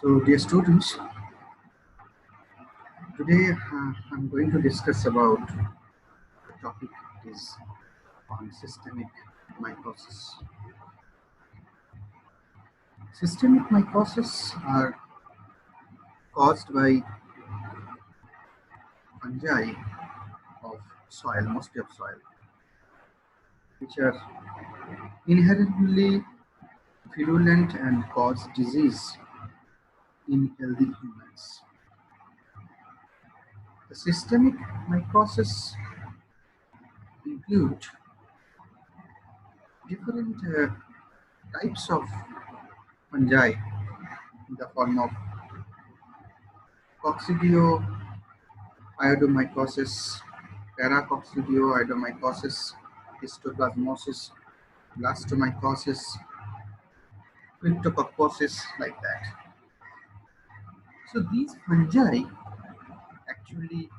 So, dear students, today I'm going to discuss about the topic is on systemic mycosis. Systemic mycosis are caused by fungi of soil, mostly of soil, which are inherently virulent and cause disease in healthy humans. The systemic mycosis include different types of fungi in the form of coccidio iodomycosis, paracoccidio iodomycosis, histoplasmosis, blastomycosis, cryptococcosis, like that. So these fungi actually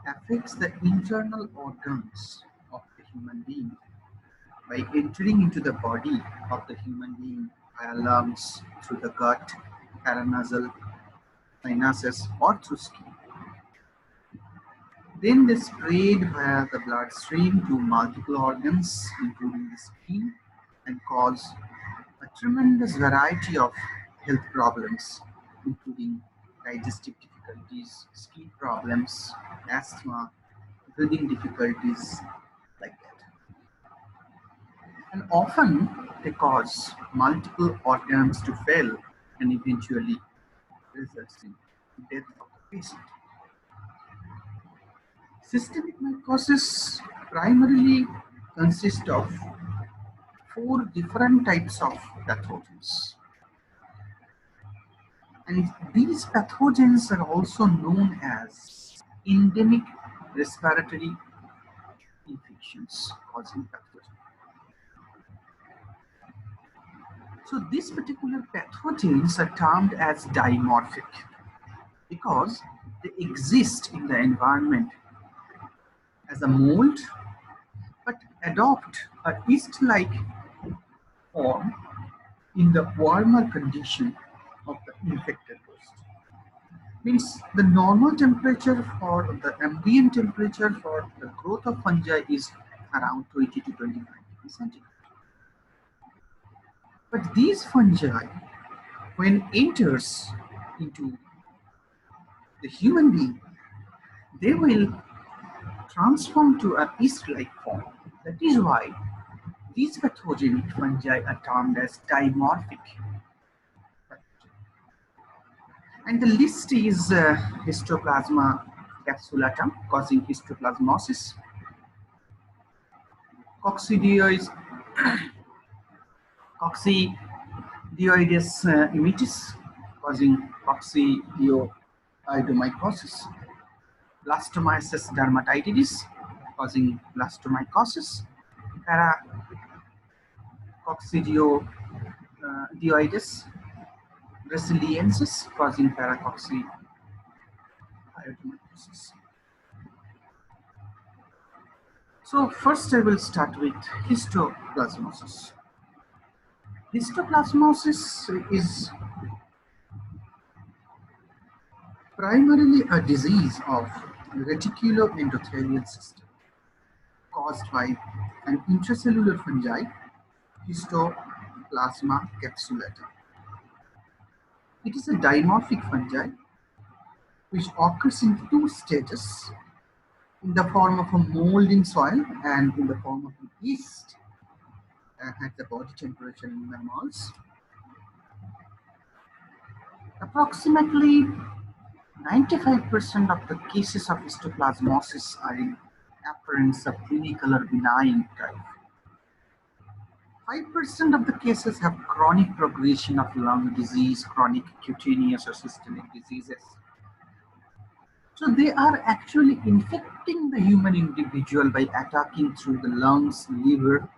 affects the internal organs of the human being by entering into the body of the human being via lungs, through the gut, paranasal, sinuses, or through skin. Then they spread via the bloodstream to multiple organs, including the skin, and cause a tremendous variety of health problems, including digestive difficulties, skin problems, asthma, breathing difficulties, like that. And often they cause multiple organs to fail and eventually results in death of the patient. Systemic mycosis primarily consists of four different types of pathogens. And these pathogens are also known as endemic respiratory infections causing pathogen. So these particular pathogens are termed as dimorphic because they exist in the environment as a mold but adopt a yeast-like form in the warmer condition of the infected host. Means the normal temperature for the ambient temperature for the growth of fungi is around 20 to 25 degrees centigrade. But these fungi, when enters into the human being, they will transform to a yeast-like form. That is why these pathogenic fungi are termed as dimorphic. And the list is Histoplasma capsulatum causing histoplasmosis, Coccidioides immitis causing coccidioidomycosis, Blastomyces dermatitis causing blastomycosis, Paracoccidioides brasiliensis causing paracoccidioidomycosis. So first I will start with histoplasmosis. Histoplasmosis is primarily a disease of reticuloendothelial system caused by an intracellular fungi, Histoplasma capsulatum. It is a dimorphic fungi which occurs in two stages, in the form of a mold in soil and in the form of yeast at the body temperature in mammals. Approximately 95% of the cases of histoplasmosis are in appearance of clinical or benign type. 5% of the cases have chronic progression of lung disease, chronic cutaneous or systemic diseases. So they are actually infecting the human individual by attacking through the lungs, liver,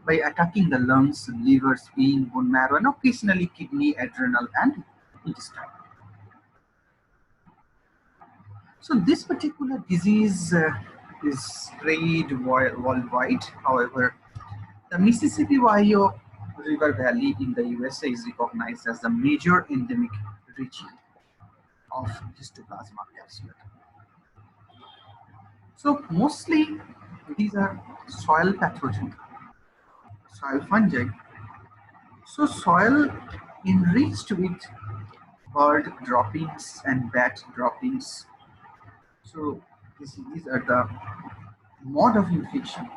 by attacking the lungs, liver, spleen, bone marrow, and occasionally kidney, adrenal, and intestine. So this particular disease is spread worldwide. However, the Mississippi Ohio River Valley in the USA is recognized as the major endemic region of Histoplasma capsulae. So mostly these are soil pathogen, soil fungi. So soil enriched with bird droppings and bat droppings. So these are the mode of infection,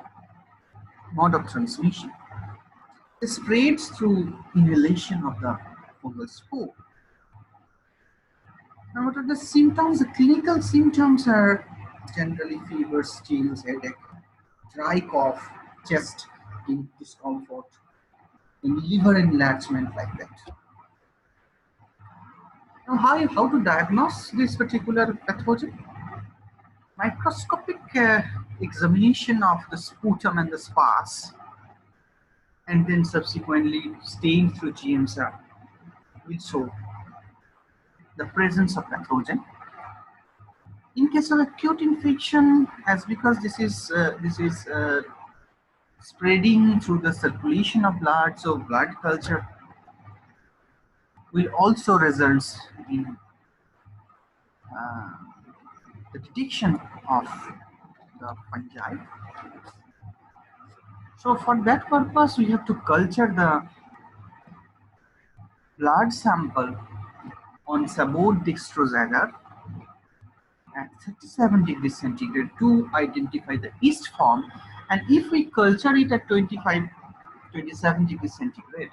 mode of transmission. It spreads through inhalation of the fungal spore. Now, what are the symptoms? The clinical symptoms are generally fever, chills, headache, dry cough, chest discomfort, and liver enlargement like that. Now, how to diagnose this particular pathogen? Microscopic examination of the sputum and the spas, and then subsequently stained through GMSR will show the presence of pathogen. In case of acute infection, as because this is spreading through the circulation of blood, so blood culture will also result in uh, the detection of the fungi. So for that purpose, we have to culture the blood sample on sabot dextrose agar at 37 degrees centigrade to identify the yeast form, and if we culture it at 27 degrees centigrade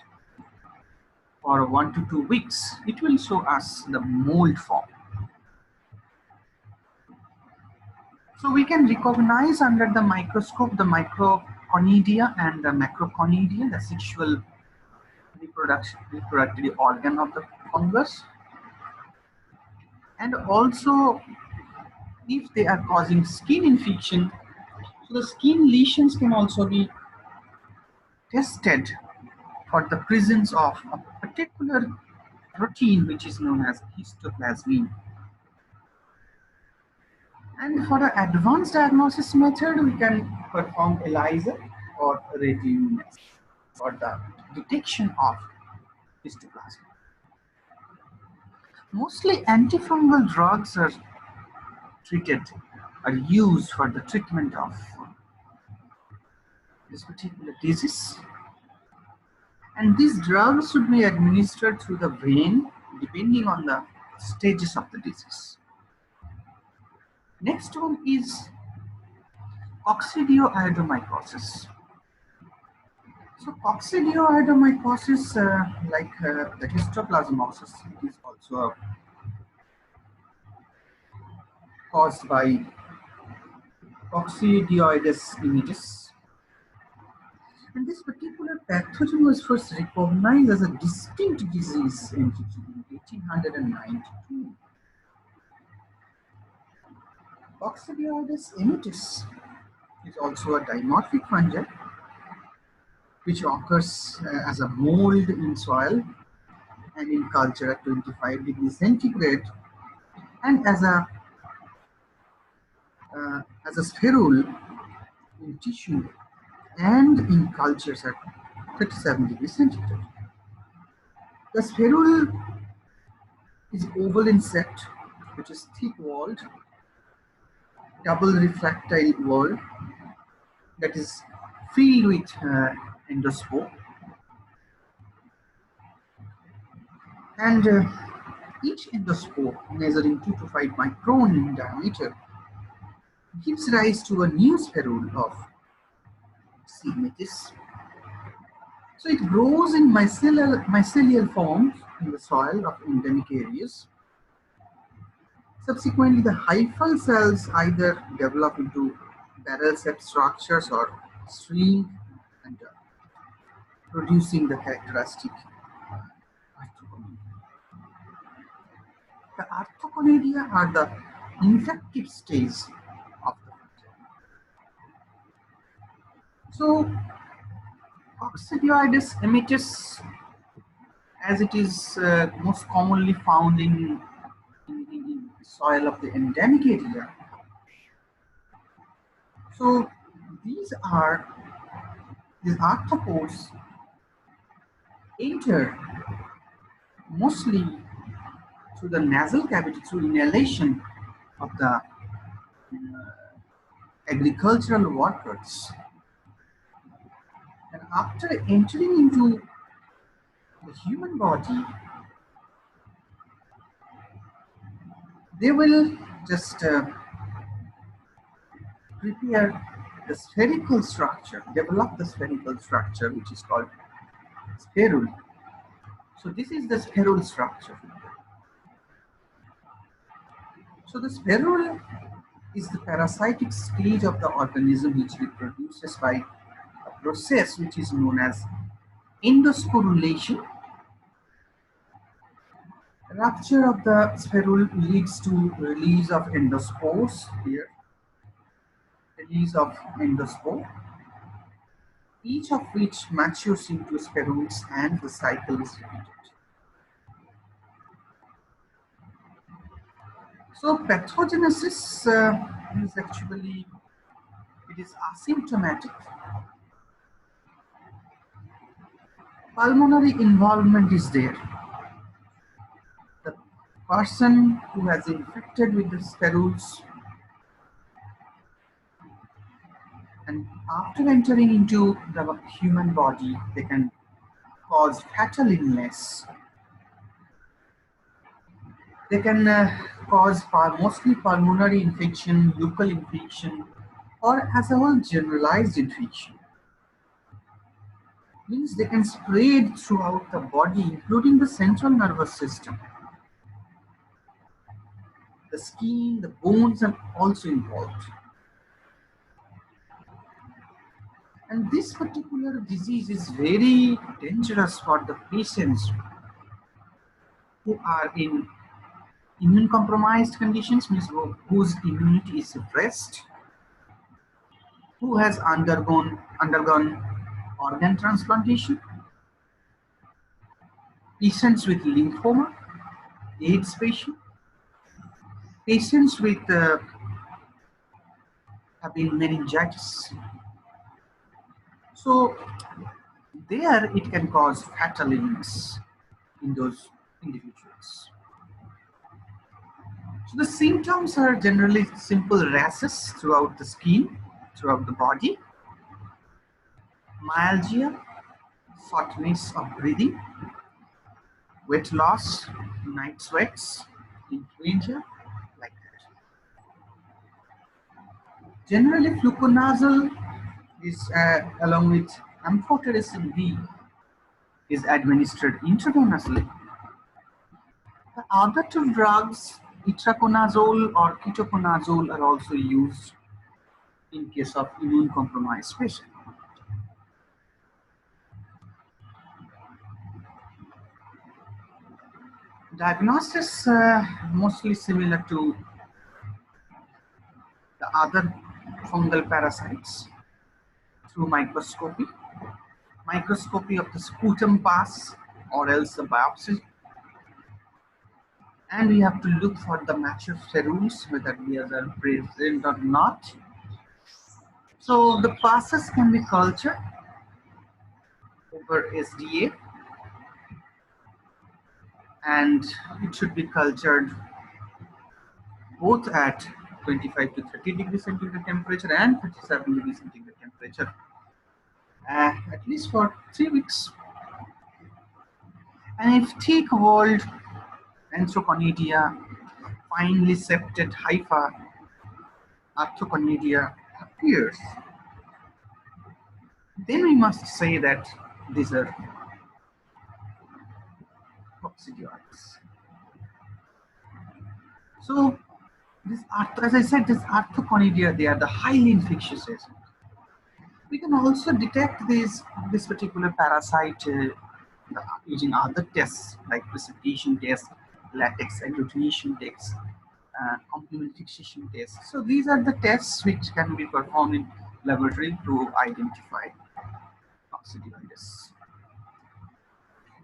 for 1 to 2 weeks, it will show us the mold form. So we can recognize under the microscope the microconidia and the macroconidia, the sexual reproductive organ of the fungus, and also if they are causing skin infection, so the skin lesions can also be tested for the presence of a particular protein which is known as histoplasmin. And for the advanced diagnosis method, we can perform ELISA or radioimmunity for the detection of histoplasm. Mostly antifungal drugs are treated, are used for the treatment of this particular disease. And these drugs should be administered through the vein depending on the stages of the disease. Next one is coccidioidomycosis. So coccidioidomycosis, the histoplasmosis, it is also caused by Coccidioides immitis. And this particular pathogen was first recognized as a distinct disease entity in 1892. Coccidioides immitis is also a dimorphic fungi which occurs as a mold in soil and in culture at 25 degrees centigrade, and as a spherule in tissue and in cultures at 37 degrees centigrade. The spherule is oval insect which is thick-walled, double refractile wall that is filled with endospore, and each endospore measuring 2 to 5 micron in diameter gives rise to a new spherule of C. immitis. So it grows in mycelial forms in the soil of endemic areas. Subsequently, the hyphal cells either develop into barrel-shaped structures or shrink and producing the characteristic arthroponia. The arthroponia are the infective stage of the fungi. So, Coccidioides immitis, as it is most commonly found in soil of the endemic area. So these arthropods enter mostly through the nasal cavity through inhalation of the agricultural workers. And after entering into the human body, they will just prepare the spherical structure, develop the spherical structure, which is called spherule. So this is the spherule structure. So the spherule is the parasitic stage of the organism which reproduces by a process which is known as endosporulation. Rupture of the spherule leads to release of endospores here, release of endospore, each of which matures into spherules and the cycle is repeated. So pathogenesis is actually, it is asymptomatic. Pulmonary involvement is there. The person who has infected with the spherules and after entering into the human body, they can cause fatal illness. They can cause mostly pulmonary infection, buccal infection, or as a whole generalized infection. Means they can spread throughout the body, including the central nervous system. The skin, the bones are also involved. And this particular disease is very dangerous for the patients who are in immune compromised conditions, means whose immunity is suppressed, who has undergone organ transplantation, patients with lymphoma, AIDS patient, patients with having meningitis. So there it can cause fatal illness in those individuals. So the symptoms are generally simple rashes throughout the skin, throughout the body, myalgia, shortness of breathing, weight loss, night sweats, influenza, like that. Generally, fluconazole is along with amphotericin B is administered intravenously. The other two drugs, itraconazole or ketoconazole, are also used in case of immune compromised patient. Diagnosis mostly similar to the other fungal parasites through microscopy of the sputum pass or else the biopsy, and we have to look for the mature spherules whether they are present or not. So the passes can be cultured over SDA, and it should be cultured both at 25 to 30 degrees centigrade temperature and 37 degrees centigrade temperature, at least for 3 weeks. And if thick walled Anthraconadia, finely septate hypha Arthroconadia appears, then we must say that these are coccidioids. So, as I said, this Arthroconadia, they are the highly infectious agent. We can also detect this particular parasite using other tests like precipitation tests, latex agglutination tests, complement fixation tests. So these are the tests which can be performed in laboratory to identify coccidioides.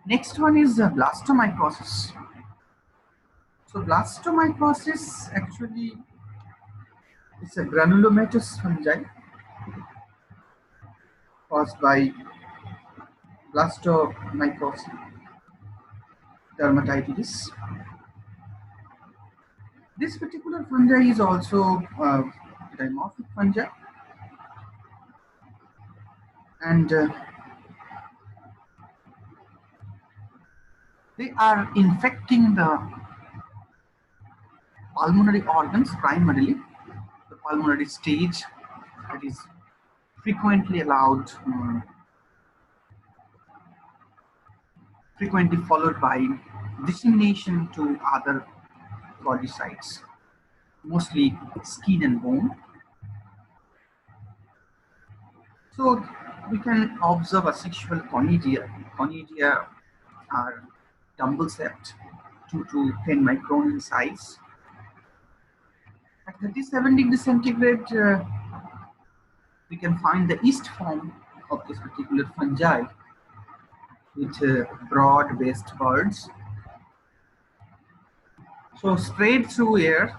Next one is blastomycosis. So blastomycosis actually is a granulomatous fungi caused by blastomycoses dermatitis. This particular fungi is also dimorphic fungi, and they are infecting the pulmonary organs primarily, the pulmonary stage that is frequently allowed, frequently followed by dissemination to other body sites, mostly skin and bone. So we can observe a sexual conidia. Conidia are dumbbell shaped, 2 to 10 micron in size. At 37 degrees centigrade, we can find the yeast form of this particular fungi with broad-based buds. So sprayed through air,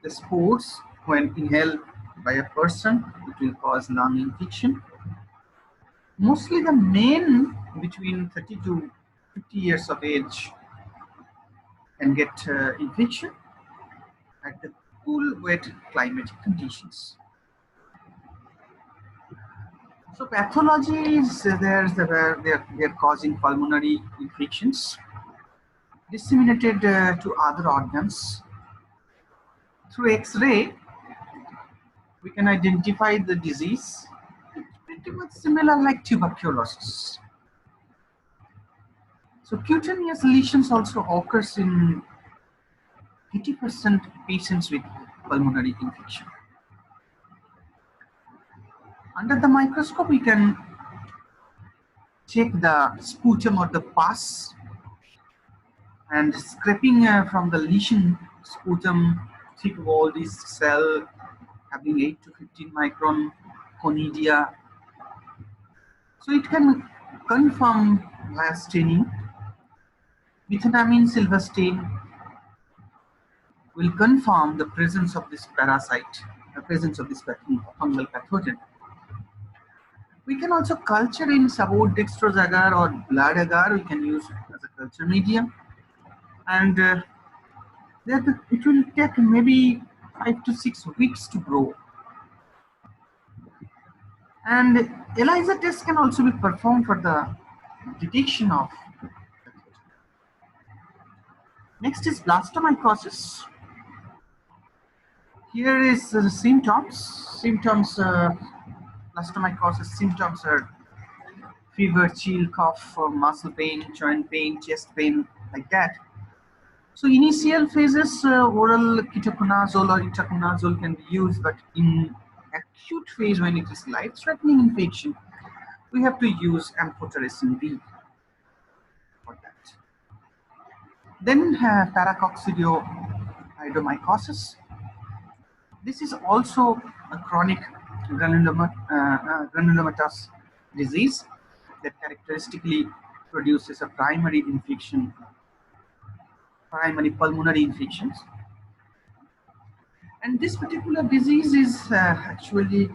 the spores, when inhaled by a person, it will cause lung infection. Mostly the men between 30 to 50 years of age can get infection at the cool, wet climatic conditions. So pathology is where they're causing pulmonary infections disseminated to other organs. Through X-ray, we can identify the disease. It's pretty much similar like tuberculosis. So cutaneous lesions also occurs in 80% patients with pulmonary infection. Under the microscope, we can check the sputum or the pus, and scraping from the lesion sputum thick wall is cell having 8 to 15 micron conidia. So it can confirm via staining. Methenamine silver stain will confirm the presence of this parasite, the presence of this fungal pathogen. We can also culture in sabot-dextrose agar or blood agar. We can use as a culture medium, and it will take maybe 5 to 6 weeks to grow. And ELISA tests can also be performed for the detection of. Next is blastomycosis. Here is the symptoms. Blastomycosis symptoms are fever, chill, cough, muscle pain, joint pain, chest pain, like that. So initial phases, oral ketoconazole or itraconazole can be used, but in acute phase when it is life-threatening infection, we have to use amphotericin B for that. Then paracoccidioidomycosis. This is also a chronic granulomatous disease that characteristically produces a primary infection, primary pulmonary infections. And this particular disease is actually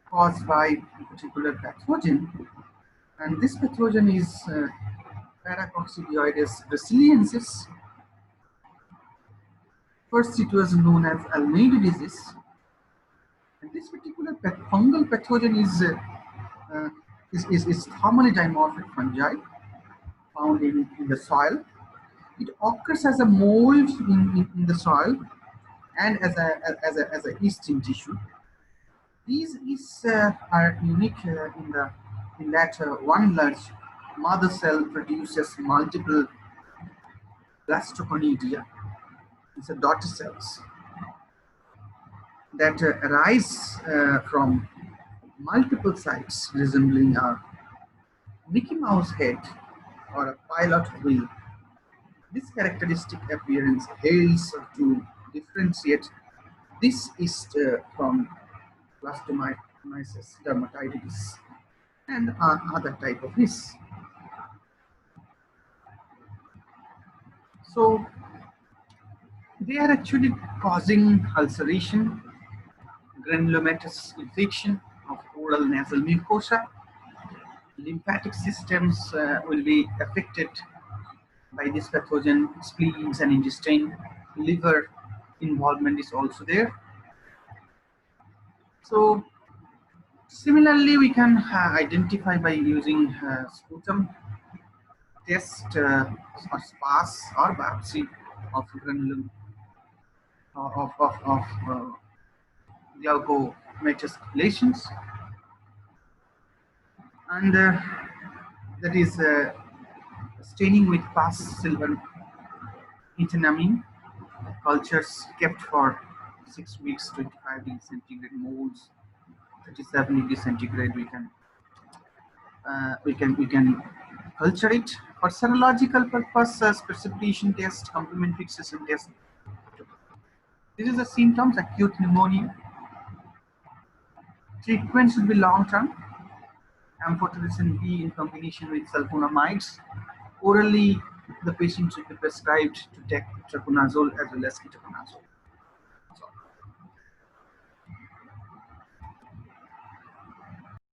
caused by a particular pathogen, and this pathogen is Paracoccidioides brasiliensis. First, it was known as Almeida disease, and this particular fungal pathogen is thermally dimorphic fungi found in the soil. It occurs as a mold in the soil and as a yeast in tissue. These yeasts are unique in that one large mother cell produces multiple blastoconidia. These are daughter cells that arise from multiple sites resembling a Mickey Mouse head or a pilot wheel. This characteristic appearance helps to differentiate this yeast from blastomyces dermatitis and other type of yeast. So they are actually causing ulceration, granulomatous infection of oral nasal mucosa, lymphatic systems will be affected by this pathogen, spleens and intestine, liver involvement is also there. So similarly, we can identify by using sputum test or spas or biopsy of granulum of glaucomatous and that is staining with past silver enamine cultures kept for 6 weeks, 25 degrees centigrade molds, 37 degrees centigrade. We can culture it for serological purpose, precipitation test, complementary system test. This is the symptoms: acute pneumonia. Treatment should be long term. Amphotericin B in combination with sulfonamides. Orally, the patient should be prescribed to take traconazole as well as ketoconazole.